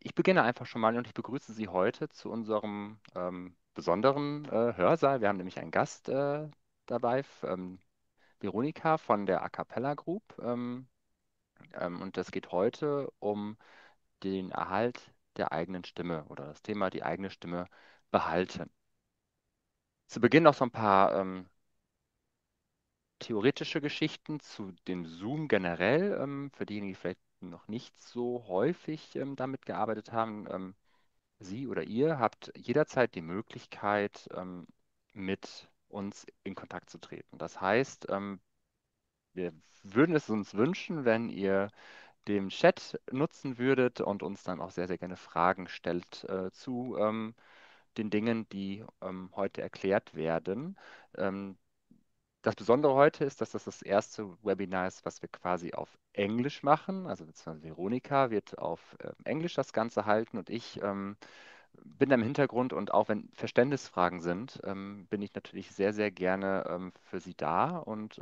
Ich beginne einfach schon mal und ich begrüße Sie heute zu unserem besonderen Hörsaal. Wir haben nämlich einen Gast dabei, Veronika von der A Cappella Group. Und es geht heute um den Erhalt der eigenen Stimme oder das Thema die eigene Stimme behalten. Zu Beginn noch so ein paar theoretische Geschichten zu dem Zoom generell, für diejenigen, die vielleicht noch nicht so häufig damit gearbeitet haben. Sie oder ihr habt jederzeit die Möglichkeit, mit uns in Kontakt zu treten. Das heißt, wir würden es uns wünschen, wenn ihr den Chat nutzen würdet und uns dann auch sehr, sehr gerne Fragen stellt zu den Dingen, die heute erklärt werden. Ähm, Das Besondere heute ist, dass das erste Webinar ist, was wir quasi auf Englisch machen. Also beziehungsweise Veronika wird auf Englisch das Ganze halten und ich bin da im Hintergrund und auch wenn Verständnisfragen sind, bin ich natürlich sehr, sehr gerne für Sie da und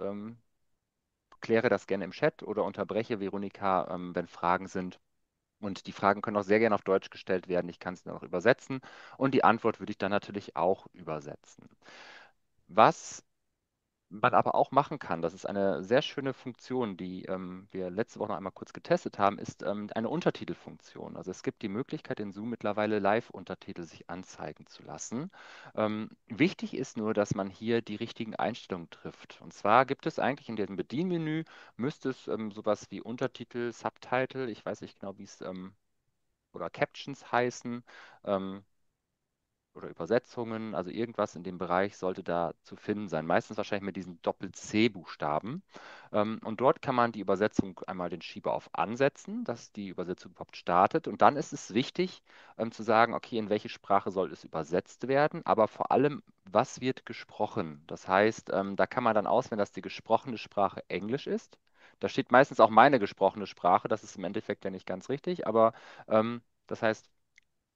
kläre das gerne im Chat oder unterbreche Veronika, wenn Fragen sind. Und die Fragen können auch sehr gerne auf Deutsch gestellt werden. Ich kann es dann auch übersetzen und die Antwort würde ich dann natürlich auch übersetzen. Was man aber auch machen kann, das ist eine sehr schöne Funktion, die wir letzte Woche noch einmal kurz getestet haben, ist eine Untertitelfunktion. Also es gibt die Möglichkeit in Zoom mittlerweile Live-Untertitel sich anzeigen zu lassen. Wichtig ist nur, dass man hier die richtigen Einstellungen trifft. Und zwar gibt es eigentlich in dem Bedienmenü, müsste es sowas wie Untertitel, Subtitle, ich weiß nicht genau, wie es oder Captions heißen. Ähm, oder Übersetzungen, also irgendwas in dem Bereich sollte da zu finden sein. Meistens wahrscheinlich mit diesen Doppel-C-Buchstaben. Und dort kann man die Übersetzung einmal den Schieber auf ansetzen, dass die Übersetzung überhaupt startet. Und dann ist es wichtig, zu sagen, okay, in welche Sprache soll es übersetzt werden, aber vor allem, was wird gesprochen? Das heißt, da kann man dann auswählen, dass die gesprochene Sprache Englisch ist. Da steht meistens auch meine gesprochene Sprache, das ist im Endeffekt ja nicht ganz richtig, aber das heißt,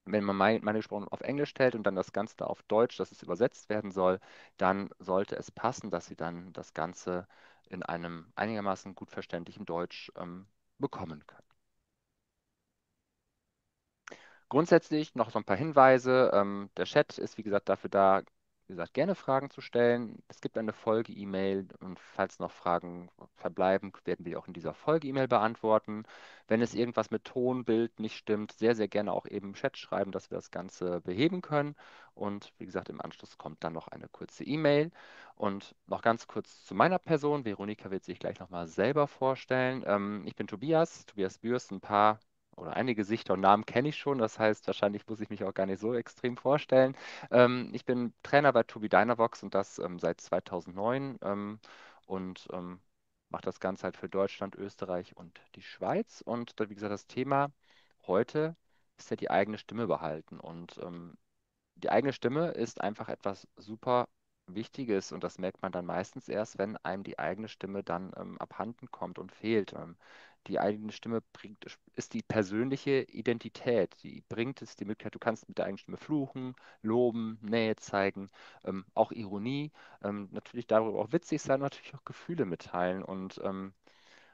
wenn man meine Sprache auf Englisch stellt und dann das Ganze da auf Deutsch, dass es übersetzt werden soll, dann sollte es passen, dass Sie dann das Ganze in einem einigermaßen gut verständlichen Deutsch bekommen können. Grundsätzlich noch so ein paar Hinweise. Der Chat ist, wie gesagt, dafür da, wie gesagt, gerne Fragen zu stellen. Es gibt eine Folge-E-Mail und falls noch Fragen verbleiben, werden wir auch in dieser Folge-E-Mail beantworten. Wenn es irgendwas mit Ton, Bild nicht stimmt, sehr, sehr gerne auch eben im Chat schreiben, dass wir das Ganze beheben können. Und wie gesagt, im Anschluss kommt dann noch eine kurze E-Mail. Und noch ganz kurz zu meiner Person. Veronika wird sich gleich nochmal selber vorstellen. Ich bin Tobias Bürst, ein paar oder einige Gesichter und Namen kenne ich schon. Das heißt, wahrscheinlich muss ich mich auch gar nicht so extrem vorstellen. Ich bin Trainer bei Tobii Dynavox und das seit 2009 und mache das Ganze halt für Deutschland, Österreich und die Schweiz. Und wie gesagt, das Thema heute ist ja die eigene Stimme behalten. Und die eigene Stimme ist einfach etwas super Wichtiges und das merkt man dann meistens erst, wenn einem die eigene Stimme dann abhanden kommt und fehlt. Die eigene Stimme ist die persönliche Identität. Die bringt es die Möglichkeit, du kannst mit der eigenen Stimme fluchen, loben, Nähe zeigen, auch Ironie, natürlich darüber auch witzig sein, natürlich auch Gefühle mitteilen. Und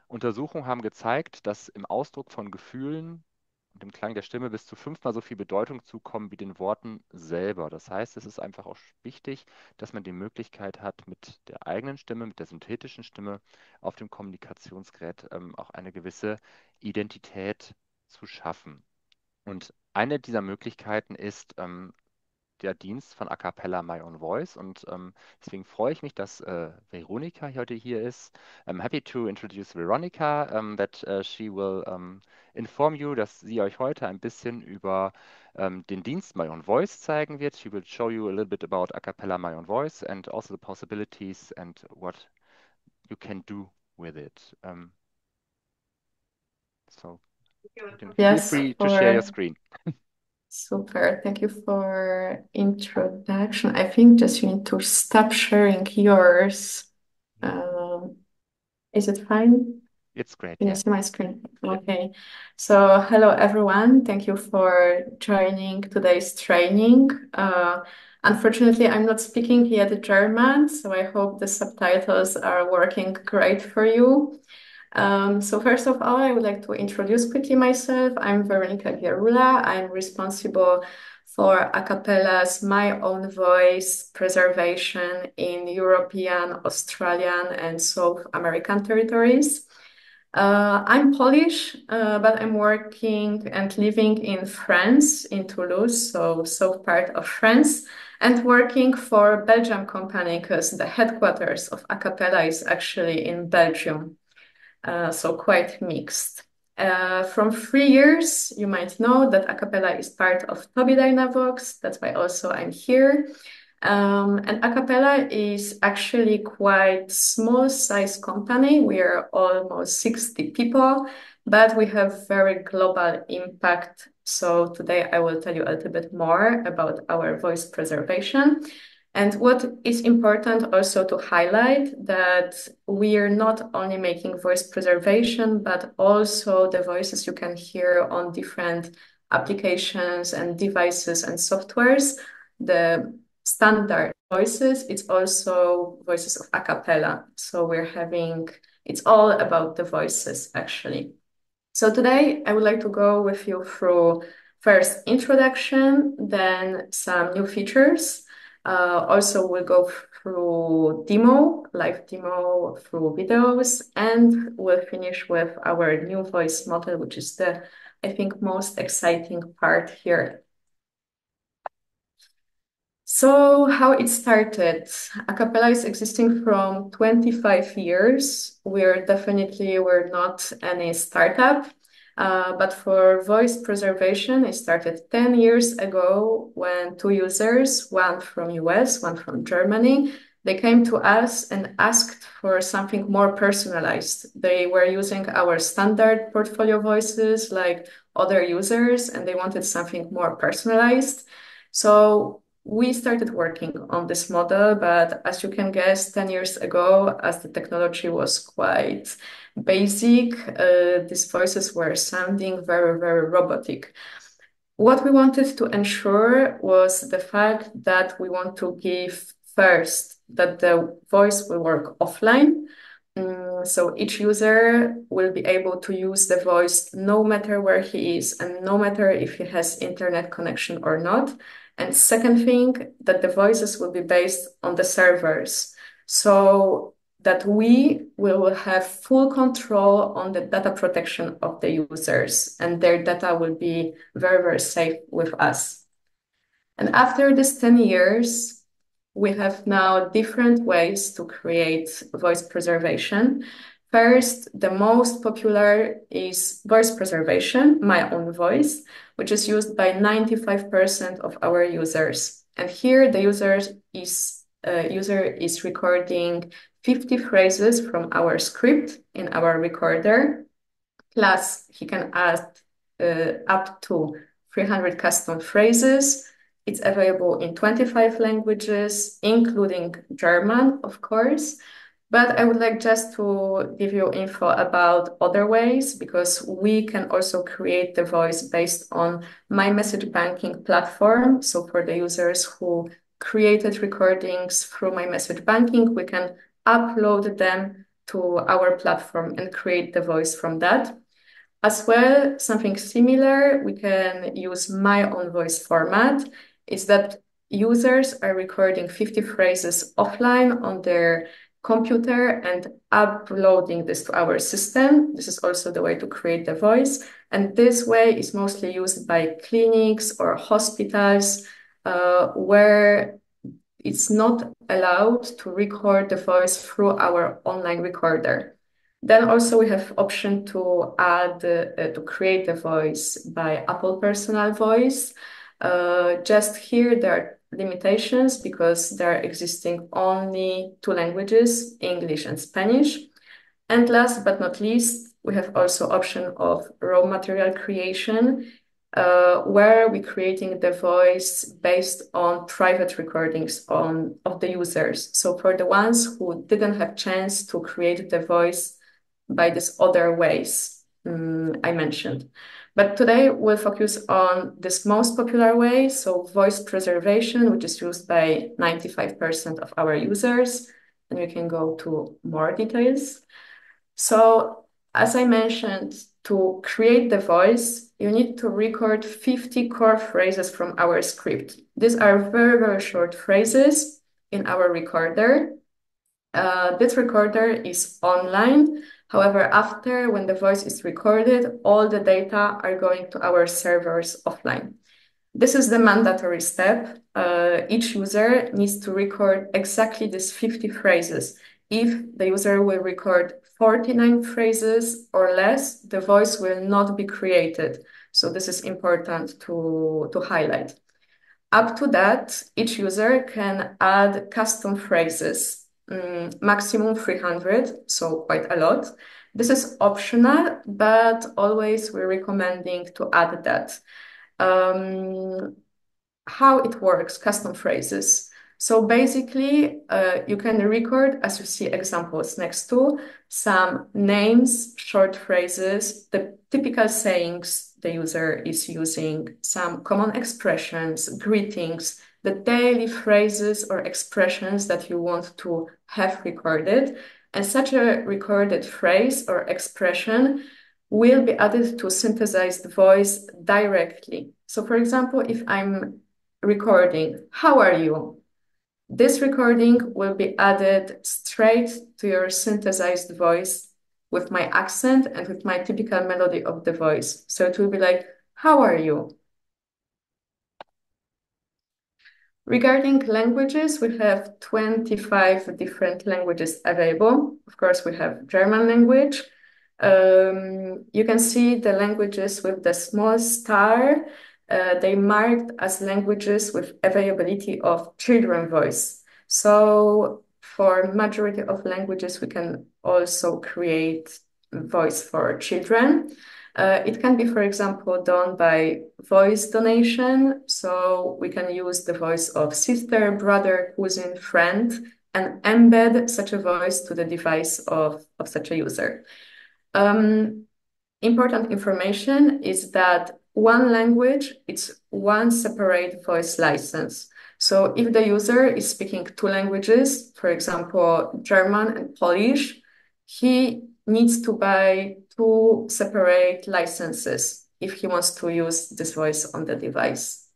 Untersuchungen haben gezeigt, dass im Ausdruck von Gefühlen und dem Klang der Stimme bis zu fünfmal so viel Bedeutung zukommen wie den Worten selber. Das heißt, es ist einfach auch wichtig, dass man die Möglichkeit hat, mit der eigenen Stimme, mit der synthetischen Stimme auf dem Kommunikationsgerät auch eine gewisse Identität zu schaffen. Und eine dieser Möglichkeiten ist der Dienst von A Cappella My Own Voice und deswegen freue ich mich, dass Veronika heute hier ist. I'm happy to introduce Veronica, that she will inform you, dass sie euch heute ein bisschen über den Dienst My Own Voice zeigen wird. She will show you a little bit about A Cappella My Own Voice and also the possibilities and what you can do with it. So you can feel Yes, free to share your for screen. super. Thank you for introduction. I think just you need to stop sharing yours. Um, is it fine? It's great, Can you yeah. see my screen? Okay. So hello everyone. Thank you for joining today's training. Unfortunately, I'm not speaking yet German, so I hope the subtitles are working great for you. So first of all, I would like to introduce quickly myself. I'm Veronica Gierula. I'm responsible for a cappella's My Own Voice preservation in European, Australian, and South American territories. I'm Polish, but I'm working and living in France, in Toulouse, so south part of France, and working for a Belgian company because the headquarters of a cappella is actually in Belgium. So quite mixed. From 3 years, you might know that a cappella is part of Tobii Dynavox. That's why also I'm here. And a cappella is actually quite small size company. We are almost 60 people, but we have very global impact. So today I will tell you a little bit more about our voice preservation. And what is important also to highlight that we are not only making voice preservation, but also the voices you can hear on different applications and devices and softwares. The standard voices, it's also voices of a cappella. So it's all about the voices actually. So today I would like to go with you through first introduction, then some new features. Also, we'll go through live demo through videos, and we'll finish with our new voice model, which is I think, most exciting part here. So how it started? A cappella is existing from 25 years. We're not any startup, but for voice preservation, it started 10 years ago when two users, one from US, one from Germany, they came to us and asked for something more personalized. They were using our standard portfolio voices like other users, and they wanted something more personalized. So we started working on this model, but as you can guess, 10 years ago, as the technology was quite basic, these voices were sounding very, very robotic. What we wanted to ensure was the fact that we want to give first that the voice will work offline. So each user will be able to use the voice no matter where he is and no matter if he has internet connection or not. And second thing, that the voices will be based on the servers. So that we will have full control on the data protection of the users, and their data will be very, very safe with us. And after this 10 years, we have now different ways to create voice preservation. First, the most popular is voice preservation, my own voice, which is used by 95% of our users. And here the user is recording 50 phrases from our script in our recorder. Plus, he can add up to 300 custom phrases. It's available in 25 languages, including German, of course. But I would like just to give you info about other ways, because we can also create the voice based on my message banking platform. So for the users who created recordings through my message banking, we can upload them to our platform and create the voice from that. As well, something similar, we can use my own voice format. Is that users are recording 50 phrases offline on their computer and uploading this to our system. This is also the way to create the voice. And this way is mostly used by clinics or hospitals where it's not allowed to record the voice through our online recorder. Then also we have option to add, to create the voice by Apple Personal Voice. Just here there are limitations because there are existing only two languages, English and Spanish. And last but not least, we have also option of raw material creation, where we're creating the voice based on private recordings of the users. So for the ones who didn't have chance to create the voice by these other ways I mentioned. But today we'll focus on this most popular way, so voice preservation, which is used by 95% of our users. And we can go to more details. So as I mentioned, to create the voice, you need to record 50 core phrases from our script. These are very, very short phrases in our recorder. This recorder is online. However, after when the voice is recorded, all the data are going to our servers offline. This is the mandatory step. Each user needs to record exactly these 50 phrases. If the user will record 49 phrases or less, the voice will not be created. So this is important to highlight. Up to that, each user can add custom phrases, maximum 300, so quite a lot. This is optional, but always we're recommending to add that. How it works, custom phrases. So basically, you can record, as you see examples next to, some names, short phrases, the typical sayings the user is using, some common expressions, greetings, the daily phrases or expressions that you want to have recorded. And such a recorded phrase or expression will be added to synthesized voice directly. So for example, if I'm recording, how are you? This recording will be added straight to your synthesized voice with my accent and with my typical melody of the voice. So it will be like, how are you? Regarding languages, we have 25 different languages available. Of course, we have German language. You can see the languages with the small star. They marked as languages with availability of children voice. So for majority of languages, we can also create voice for children. It can be, for example, done by voice donation. So we can use the voice of sister, brother, cousin, friend, and embed such a voice to the device of such a user. Important information is that one language, it's one separate voice license. So if the user is speaking two languages, for example, German and Polish, he needs to buy two separate licenses if he wants to use this voice on the device.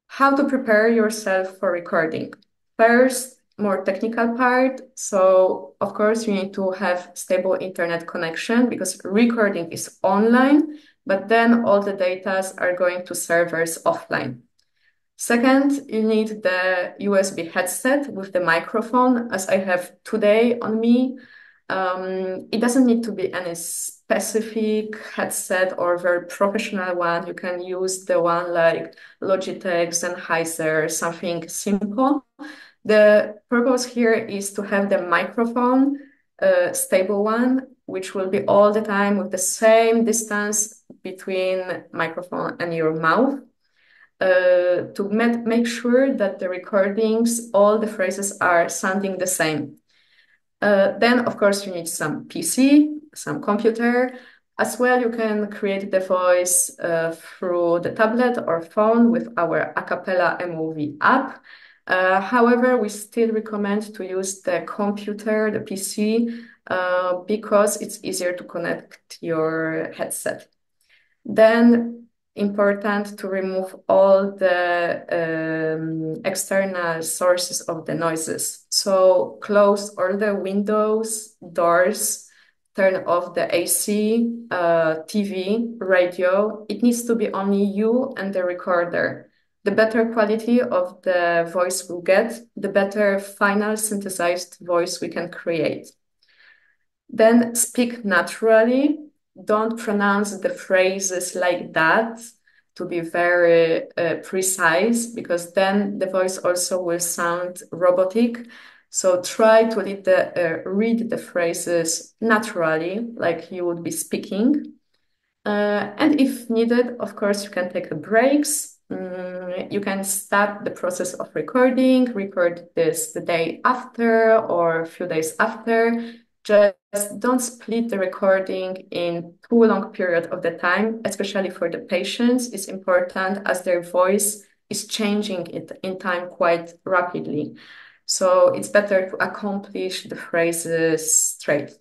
How to prepare yourself for recording? First, more technical part. So of course you need to have stable internet connection because recording is online, but then all the data are going to servers offline. Second, you need the USB headset with the microphone, as I have today on me. It doesn't need to be any specific headset or very professional one. You can use the one like Logitech, Sennheiser, something simple. The purpose here is to have the microphone, stable one, which will be all the time with the same distance between microphone and your mouth. To make sure that the recordings, all the phrases are sounding the same. Then, of course, you need some PC, some computer. As well, you can create the voice through the tablet or phone with our Acapella MOV app. However, we still recommend to use the computer, the PC, because it's easier to connect your headset. Then important to remove all the external sources of the noises. So close all the windows, doors, turn off the AC, TV, radio. It needs to be only you and the recorder. The better quality of the voice we'll get, the better final synthesized voice we can create. Then speak naturally. Don't pronounce the phrases like that to be very precise, because then the voice also will sound robotic. So try to read the phrases naturally, like you would be speaking. And if needed, of course, you can take breaks. You can start the process of recording, record this the day after or a few days after. Just don't split the recording in too long period of the time, especially for the patients. It's important as their voice is changing in time quite rapidly. So it's better to accomplish the phrases straight.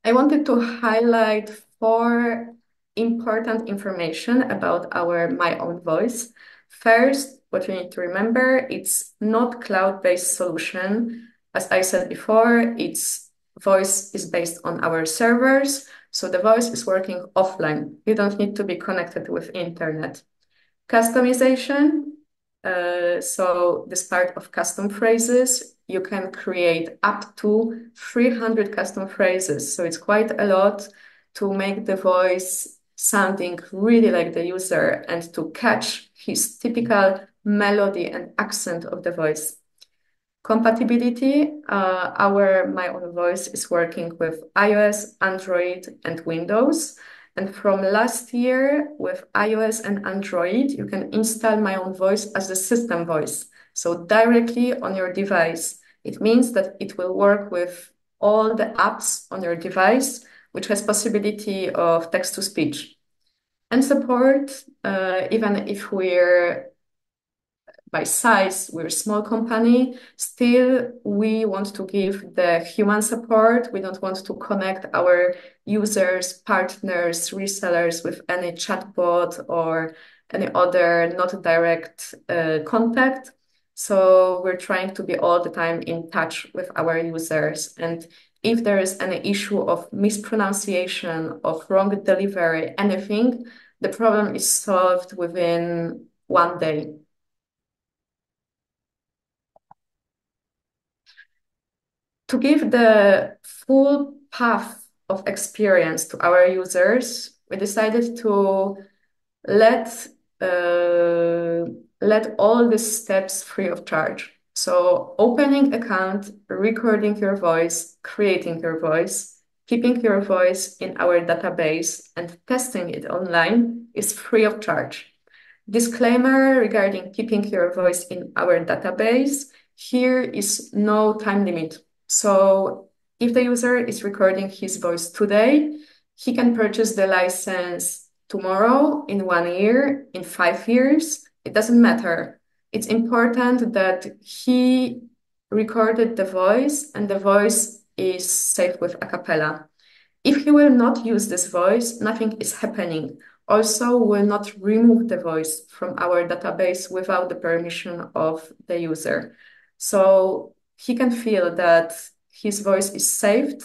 I wanted to highlight four important information about our My Own Voice. First, what you need to remember, it's not cloud-based solution. As I said before, its voice is based on our servers, so the voice is working offline. You don't need to be connected with internet. Customization. So this part of custom phrases, you can create up to 300 custom phrases. So it's quite a lot to make the voice sounding really like the user and to catch his typical melody and accent of the voice. Compatibility, our My Own Voice is working with iOS, Android, and Windows. And from last year, with iOS and Android, you can install My Own Voice as a system voice. So directly on your device. It means that it will work with all the apps on your device, which has possibility of text-to-speech. And support, even if we're by size, we're a small company, still we want to give the human support. We don't want to connect our users, partners, resellers with any chatbot or any other not direct contact. So we're trying to be all the time in touch with our users. And if there is any issue of mispronunciation, of wrong delivery, anything, the problem is solved within 1 day. To give the full path of experience to our users, we decided to let all the steps free of charge. So opening account, recording your voice, creating your voice, keeping your voice in our database and testing it online is free of charge. Disclaimer regarding keeping your voice in our database, here is no time limit. So if the user is recording his voice today, he can purchase the license tomorrow, in 1 year, in 5 years. It doesn't matter. It's important that he recorded the voice and the voice is saved with a cappella. If he will not use this voice, nothing is happening. Also, will not remove the voice from our database without the permission of the user. So he can feel that his voice is saved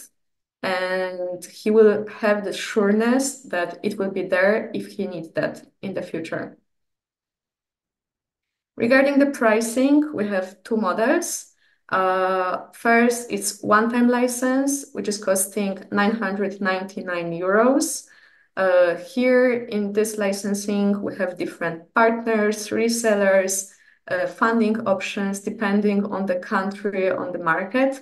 and he will have the sureness that it will be there if he needs that in the future. Regarding the pricing, we have two models. First, it's one-time license, which is costing 999 euros. Here in this licensing, we have different partners, resellers, funding options, depending on the country, on the market.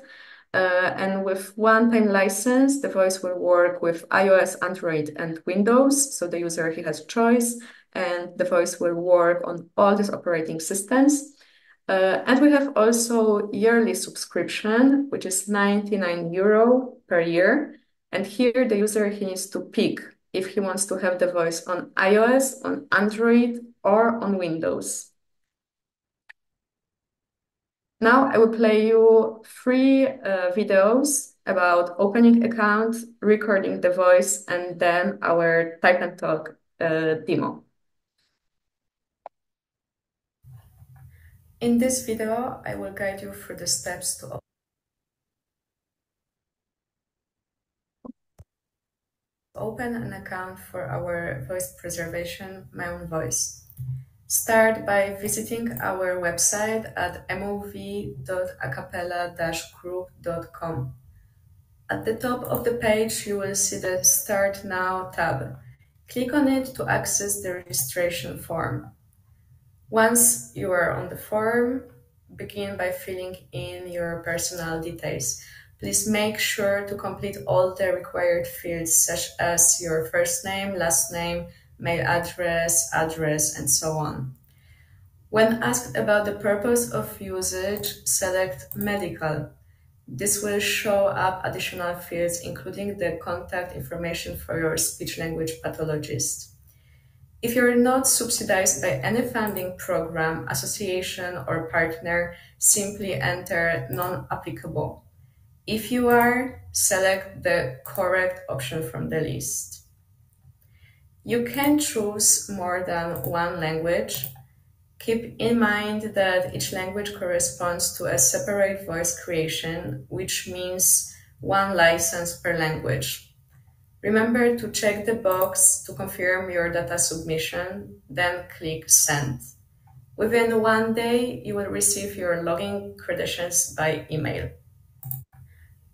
And with one-time license, the voice will work with iOS, Android, and Windows. So the user, he has choice, and the voice will work on all these operating systems. And we have also yearly subscription, which is 99 euro per year. And here the user, he needs to pick if he wants to have the voice on iOS, on Android, or on Windows. Now I will play you three videos about opening account, recording the voice, and then our type and talk demo. In this video, I will guide you through the steps to open an account for our voice preservation, My Own Voice. Start by visiting our website at mov.acapella-group.com. At the top of the page, you will see the Start Now tab. Click on it to access the registration form. Once you are on the form, begin by filling in your personal details. Please make sure to complete all the required fields, such as your first name, last name, mail address, and so on. When asked about the purpose of usage, select Medical. This will show up additional fields, including the contact information for your speech-language pathologist. If you're not subsidized by any funding program, association, or partner, simply enter non-applicable. If you are, select the correct option from the list. You can choose more than one language. Keep in mind that each language corresponds to a separate voice creation, which means one license per language. Remember to check the box to confirm your data submission, then click Send. Within one day, you will receive your login credentials by email.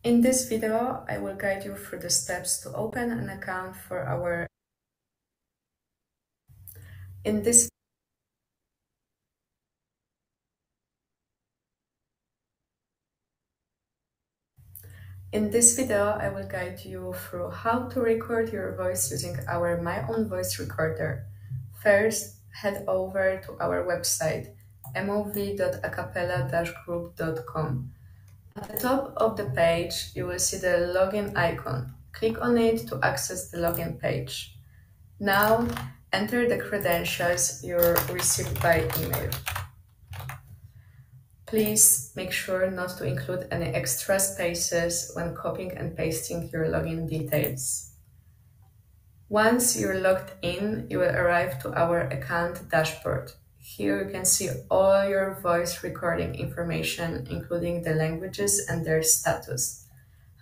In this video, I will guide you through the steps to open an account for our In this video, I will guide you through how to record your voice using our My Own Voice recorder. First, head over to our website, mov.acapella-group.com. At the top of the page, you will see the login icon. Click on it to access the login page. Now, enter the credentials you received by email. Please make sure not to include any extra spaces when copying and pasting your login details. Once you're logged in, you will arrive to our account dashboard. Here you can see all your voice recording information, including the languages and their status.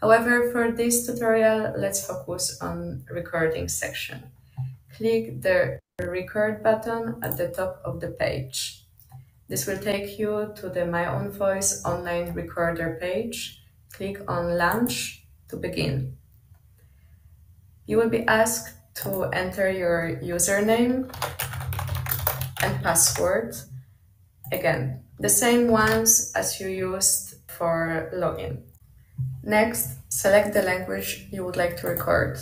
However, for this tutorial, let's focus on recording section. Click the record button at the top of the page. This will take you to the My Own Voice online recorder page. Click on Launch to begin. You will be asked to enter your username and password. Again, the same ones as you used for login. Next, select the language you would like to record.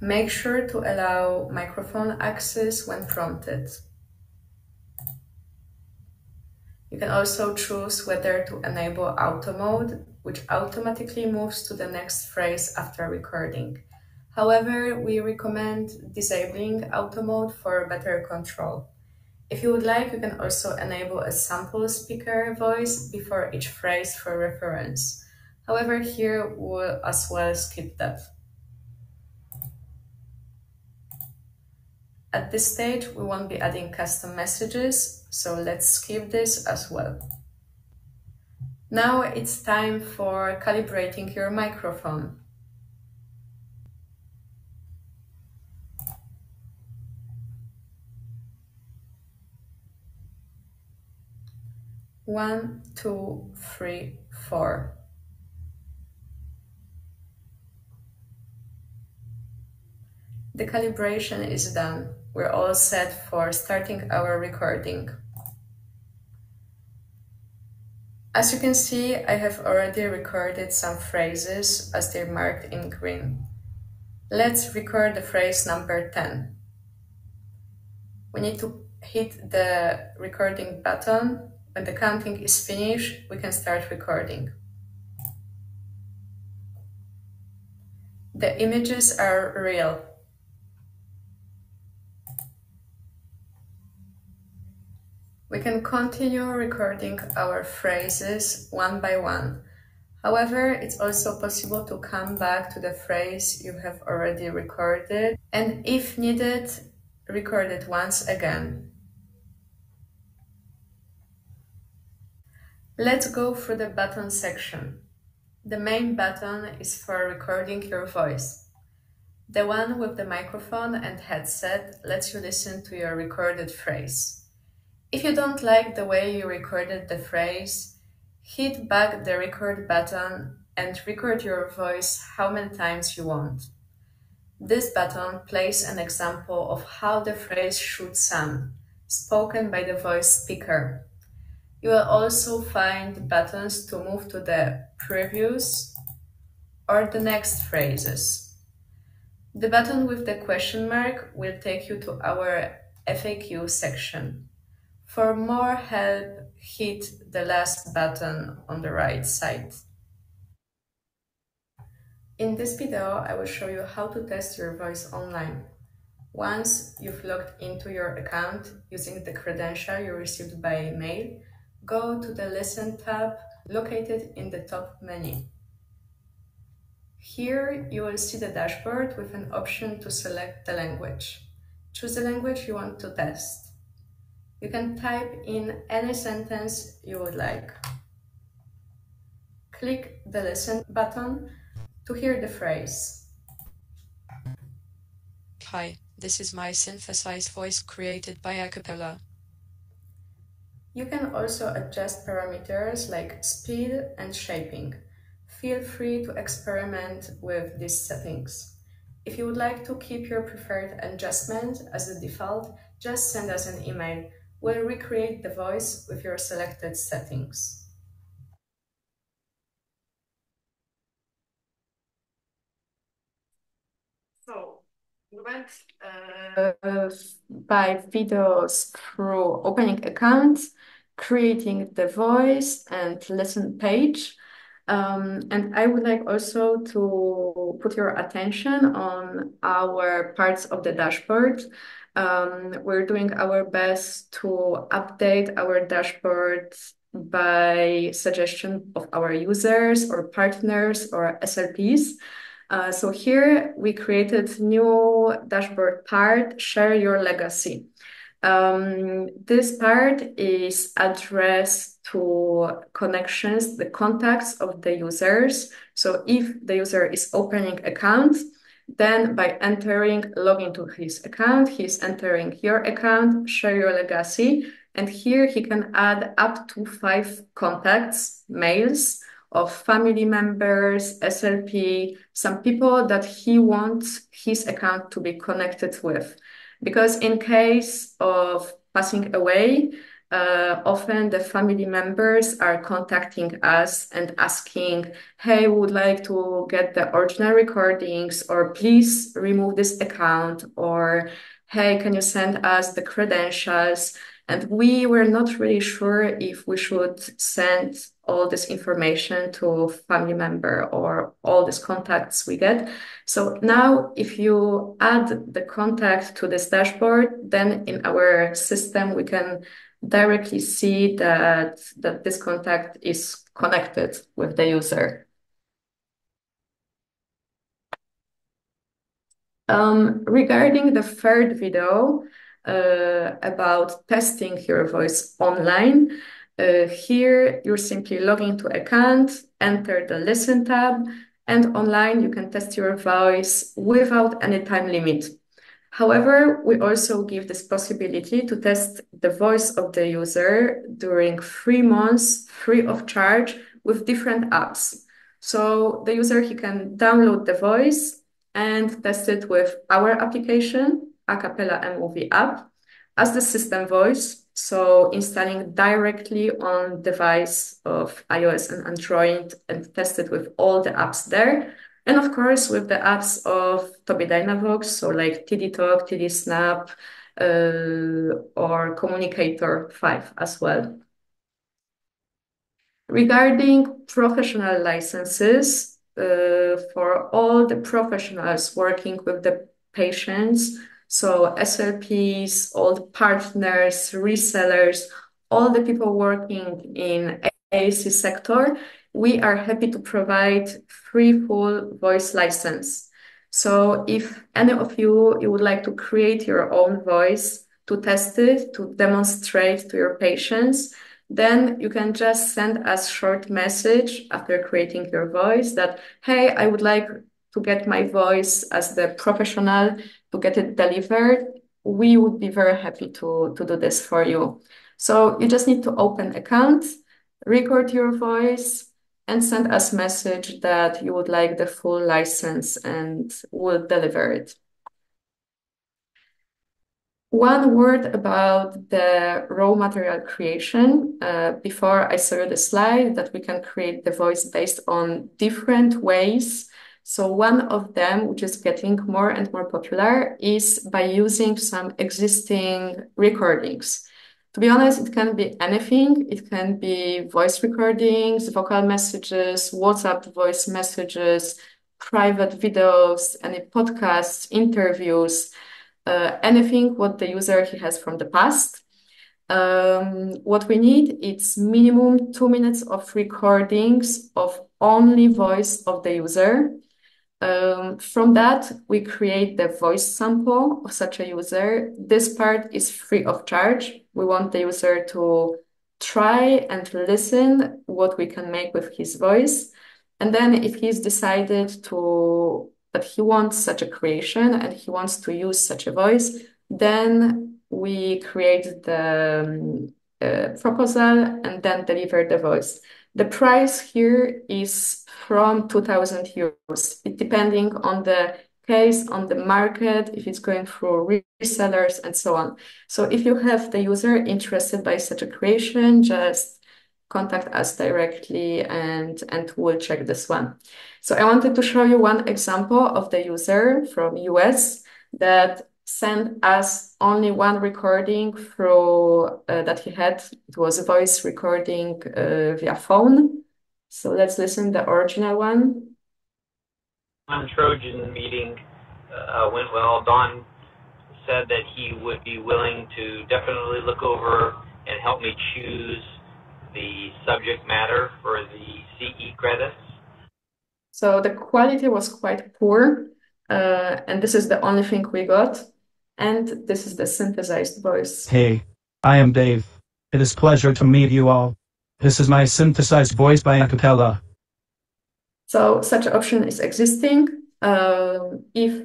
Make sure to allow microphone access when prompted. You can also choose whether to enable auto mode, which automatically moves to the next phrase after recording. However, we recommend disabling auto mode for better control. If you would like, you can also enable a sample speaker voice before each phrase for reference. However, here we'll as well skip that. At this stage, we won't be adding custom messages, so let's skip this as well. Now it's time for calibrating your microphone. One, two, three, four. The calibration is done. We're all set for starting our recording. As you can see, I have already recorded some phrases as they're marked in green. Let's record the phrase number 10. We need to hit the recording button. When the counting is finished, we can start recording. The images are real. We can continue recording our phrases one by one. However, it's also possible to come back to the phrase you have already recorded, and if needed, record it once again. Let's go through the button section. The main button is for recording your voice. The one with the microphone and headset lets you listen to your recorded phrase. If you don't like the way you recorded the phrase, hit back the record button and record your voice how many times you want. This button plays an example of how the phrase should sound, spoken by the voice speaker. You will also find buttons to move to the previous or the next phrases. The button with the question mark will take you to our FAQ section. For more help, hit the last button on the right side. In this video, I will show you how to test your voice online. Once you've logged into your account using the credential you received by email, go to the Listen tab located in the top menu. Here you will see the dashboard with an option to select the language. Choose the language you want to test. You can type in any sentence you would like. Click the Listen button to hear the phrase. Hi, this is my synthesized voice created by Acapella. You can also adjust parameters like speed and shaping. Feel free to experiment with these settings. If you would like to keep your preferred adjustment as the default, just send us an email. We'll recreate the voice with your selected settings. So we went by videos through opening accounts, creating the voice and listen page. And I would like also to put your attention on our parts of the dashboard. We're doing our best to update our dashboard by suggestion of our users or partners or SLPs. So here we created new dashboard part, share your legacy. This part is addressed to connections, the contacts of the users. So if the user is opening account, then by entering login to his account, he's entering your account, share your legacy, and here he can add up to 5 contacts, mails of family members, SLP, some people that he wants his account to be connected with. Because in case of passing away, often the family members are contacting us and asking, hey, we would like to get the original recordings, or please remove this account, or hey, can you send us the credentials? And we were not really sure if we should send all this information to family member or all these contacts we get. So now if you add the contact to this dashboard, then in our system, we can directly see that this contact is connected with the user. Regarding the third video about testing your voice online, here you're simply logging to account, enter the Listen tab, and online you can test your voice without any time limit. However, we also give this possibility to test the voice of the user during 3 months free of charge with different apps. So the user, he can download the voice and test it with our application, Acapella MOV app, as the system voice. So installing directly on device of iOS and Android and test it with all the apps there. And of course, with the apps of Tobii Dynavox, so like TD Talk, TD Snap, or Communicator 5 as well. Regarding professional licenses, for all the professionals working with the patients, so SLPs, all the partners, resellers, all the people working in AAC sector, we are happy to provide free full voice license. So if any of you would like to create your own voice, to test it, to demonstrate to your patients, then you can just send us short message after creating your voice that, hey, I would like to get my voice as the professional, to get it delivered. We would be very happy to do this for you. So you just need to open account, record your voice, and send us message that you would like the full license, and we'll deliver it. One word about the raw material creation. Before I show you the slide that we can create the voice based on different ways. So one of them, which is getting more and more popular, is by using some existing recordings. To be honest, it can be anything. It can be voice recordings, vocal messages, WhatsApp voice messages, private videos, any podcasts, interviews, anything what the user he has from the past. What we need is minimum 2 minutes of recordings of only voice of the user. From that, we create the voice sample of such a user. This part is free of charge. We want the user to try and listen what we can make with his voice. And then if he's decided that he wants such a creation and he wants to use such a voice, then we create the proposal and then deliver the voice. The price here is from 2,000 euros, depending on the case, on the market, if it's going through resellers and so on. So if you have the user interested by such a creation, just contact us directly and we'll check this one. So I wanted to show you one example of the user from US that sent us only one recording through that he had. It was a voice recording via phone. So let's listen the original one. One Trojan meeting went well. Don said that he would be willing to definitely look over and help me choose the subject matter for the CE credits. So the quality was quite poor, and this is the only thing we got. And this is the synthesized voice. Hey, I am Dave. It is a pleasure to meet you all. This is my synthesized voice by a cappella. So such an option is existing. If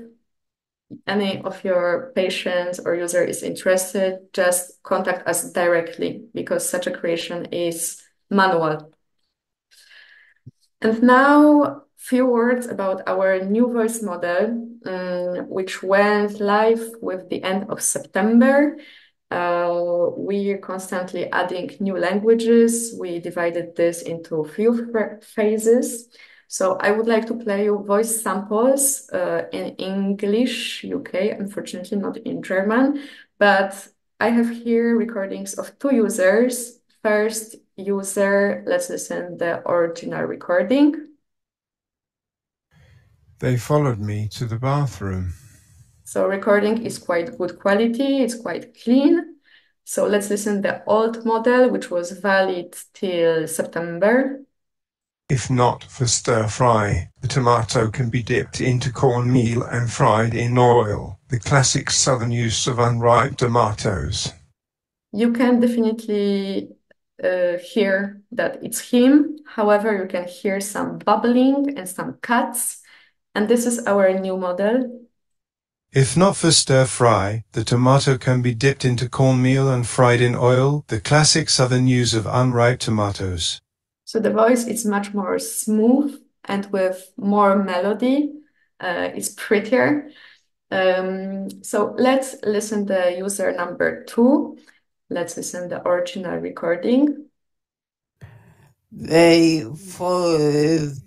any of your patients or user is interested, just contact us directly because such a creation is manual. And now, few words about our new voice model, which went live with the end of September. We're constantly adding new languages. We divided this into a few phases. So I would like to play you voice samples in English, UK, unfortunately not in German, but I have here recordings of two users. First user, let's listen the original recording. They followed me to the bathroom. So recording is quite good quality, it's quite clean. So let's listen the old model, which was valid till September. If not for stir fry, the tomato can be dipped into cornmeal and fried in oil, the classic southern use of unripe tomatoes. You can definitely hear that it's him. However, you can hear some bubbling and some cuts. And this is our new model. If not for stir fry, the tomato can be dipped into cornmeal and fried in oil, the classic southern use of unripe tomatoes. So the voice is much more smooth and with more melody. It's prettier. So let's listen the user number 2. Let's listen the original recording. They followed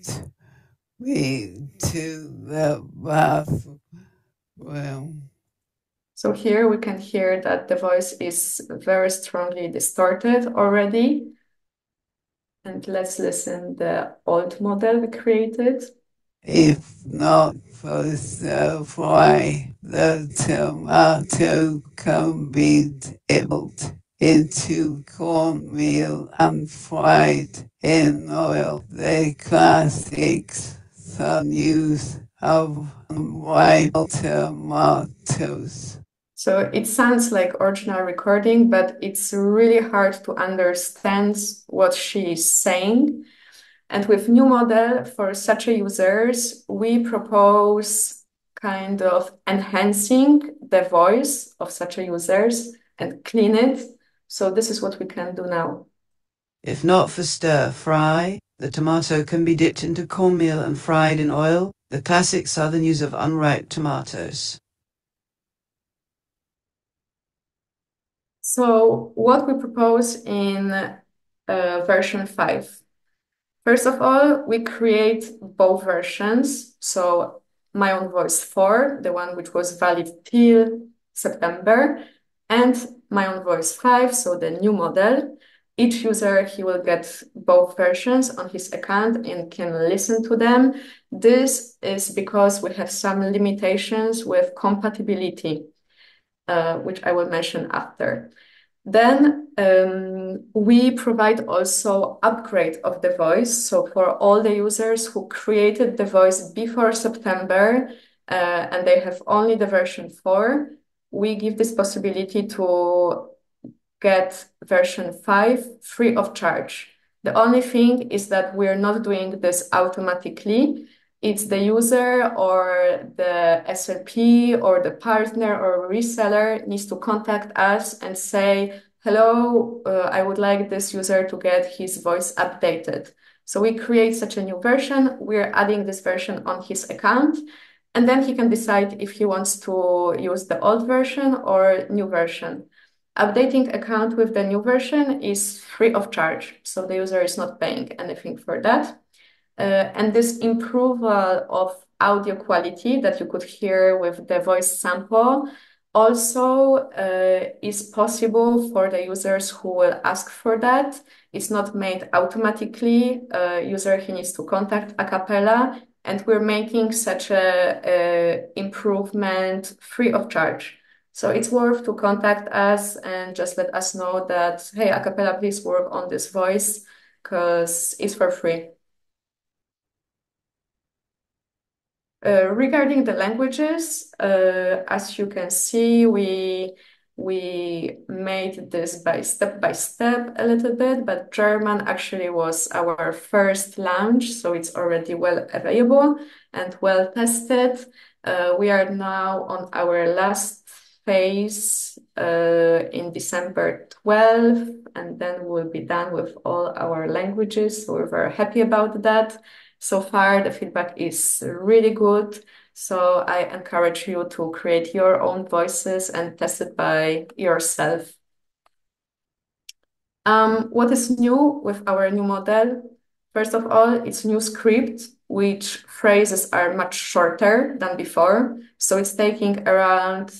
me to the bathroom. So here we can hear that the voice is very strongly distorted already. And let's listen the old model we created. If not for the fry, the tomato can be dipped into cornmeal and fried in oil. The classics some use of white tomatoes. So it sounds like original recording, but it's really hard to understand what she is saying. And with new model for such a users, we propose kind of enhancing the voice of such a users and clean it. So this is what we can do now. If not for stir fry, the tomato can be dipped into cornmeal and fried in oil, the classic southern use of unripe tomatoes. So what we propose in version 5. First of all, we create both versions. So my own voice 4, the one which was valid till September, and my own voice 5, so the new model. Each user, he will get both versions on his account and can listen to them. This is because we have some limitations with compatibility, which I will mention after. Then We provide also upgrade of the voice. So for all the users who created the voice before September and they have only the version 4, we give this possibility to get version 5 free of charge. The only thing is that we're not doing this automatically. It's the user or the SLP or the partner or reseller needs to contact us and say, hello, I would like this user to get his voice updated. So we create such a new version. We're adding this version on his account, and then he can decide if he wants to use the old version or new version. Updating account with the new version is free of charge, so the user is not paying anything for that. And this improval of audio quality that you could hear with the voice sample also is possible for the users who will ask for that. It's not made automatically. User, he needs to contact a cappella, and we're making such a improvement free of charge. So it's worth to contact us and just let us know that, hey, a cappella, please work on this voice because it's for free. Regarding the languages, as you can see, we made this by step a little bit, but German actually was our first launch, so it's already well available and well tested. We are now on our last phase in December 12, and then we'll be done with all our languages. So we're very happy about that. So far, the feedback is really good. So I encourage you to create your own voices and test it by yourself. What is new with our new model? First of all, it's new script, which phrases are much shorter than before. So it's taking around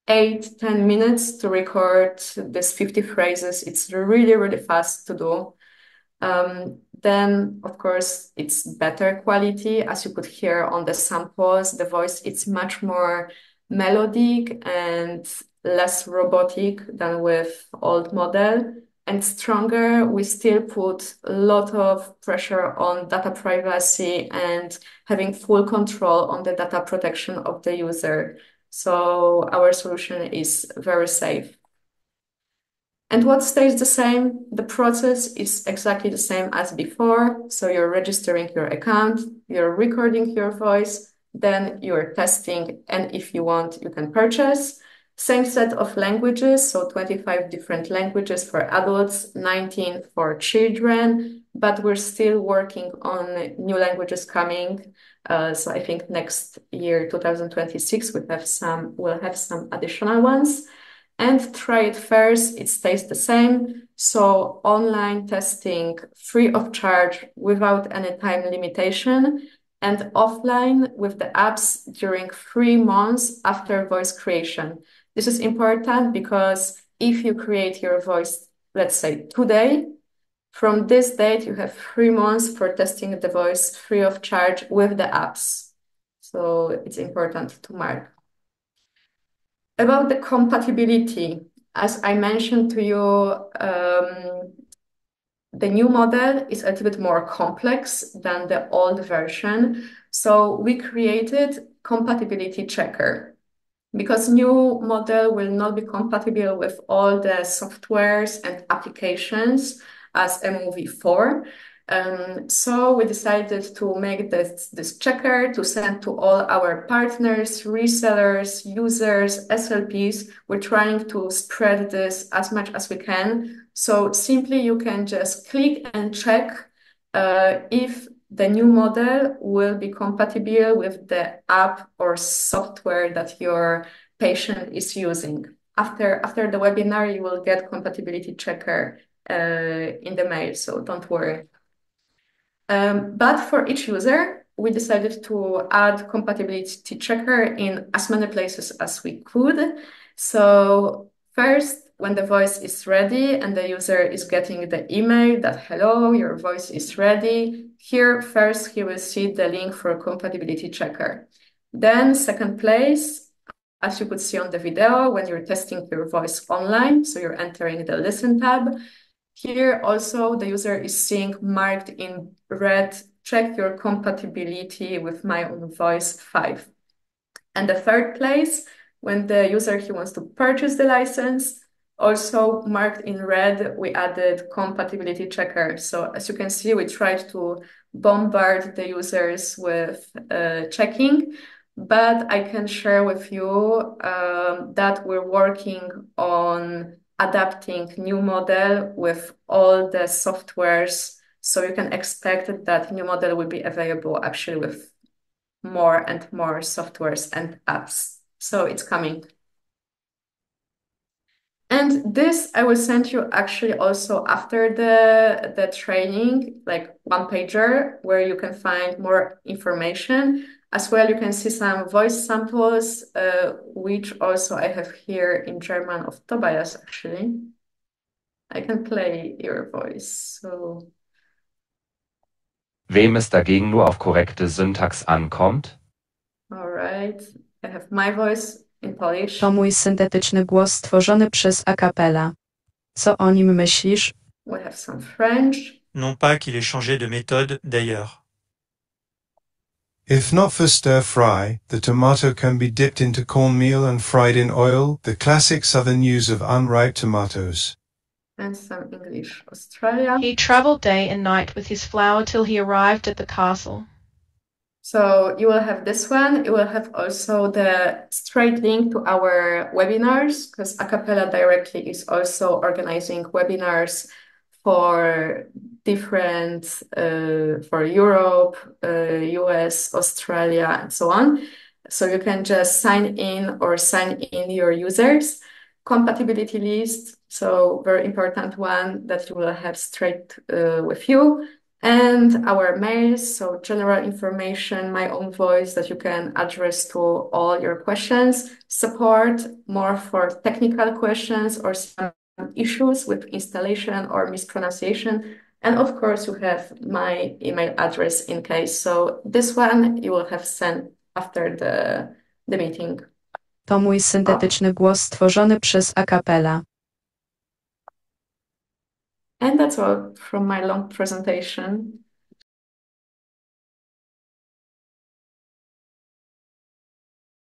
8-10 minutes to record these 50 phrases. It's really, really fast to do. Then, of course, it's better quality. As you could hear on the samples, the voice, it's much more melodic and less robotic than with old model. And stronger, we still put a lot of pressure on data privacy and having full control on the data protection of the user. So our solution is very safe. And what stays the same? The process is exactly the same as before. So you're registering your account, you're recording your voice, then you're testing, and if you want, you can purchase. Same set of languages, so 25 different languages for adults, 19 for children, but we're still working on new languages coming. So I think next year, 2026, we'll have some additional ones. And try it first, it stays the same. So online testing free of charge without any time limitation, and offline with the apps during 3 months after voice creation. This is important because if you create your voice, let's say today, from this date, you have 3 months for testing the voice free of charge with the apps. So it's important to mark. About the compatibility, as I mentioned to you, the new model is a little bit more complex than the old version. So we created compatibility checker because new model will not be compatible with all the softwares and applications as MOV4. So we decided to make this checker to send to all our partners, resellers, users, SLPs. We're trying to spread this as much as we can. So simply you can just click and check if the new model will be compatible with the app or software that your patient is using. After the webinar, you will get compatibility checker in the mail, so don't worry. But for each user, we decided to add compatibility checker in as many places as we could. So first, when the voice is ready and the user is getting the email that, hello, your voice is ready, here first he will see the link for compatibility checker. Then second place, as you could see on the video when you're testing your voice online. So you're entering the Listen tab. Here also the user is seeing marked in red, check your compatibility with my own voice 5. And the third place, when the user he wants to purchase the license, also marked in red, we added compatibility checker. So as you can see, we tried to bombard the users with checking, but I can share with you that we're working on adapting new model with all the softwares. So you can expect that new model will be available actually with more and more softwares and apps. So it's coming. And this I will send you actually also after the training, like one pager where you can find more information. As well, you can see some voice samples, which also I have here in German of Tobias actually. I can play your voice. So. Wem es dagegen nur auf korrekte Syntax ankommt? All right. I have my voice in Polish. To mój syntetyczny głos stworzony przez a cappella. Co o nim myślisz? We have some French. Non pas qu'il ait changé de méthode d'ailleurs. If not for stir fry, the tomato can be dipped into cornmeal and fried in oil, the classic southern use of unripe tomatoes. And some English. Australia. He travelled day and night with his flower till he arrived at the castle. So you will have this one. You will have also the straight link to our webinars, because Acapella directly is also organizing webinars for different, for Europe, US, Australia, and so on. So you can just sign in or sign in your users. Compatibility list, so very important one that you will have straight with you. And our mails, so general information, my own voice that you can address to all your questions, support more for technical questions or some issues with installation or mispronunciation. And of course, you have my email address in case. So this one you will have sent after the meeting. To mój syntetyczny głos stworzony przez a cappella. And that's all from my long presentation.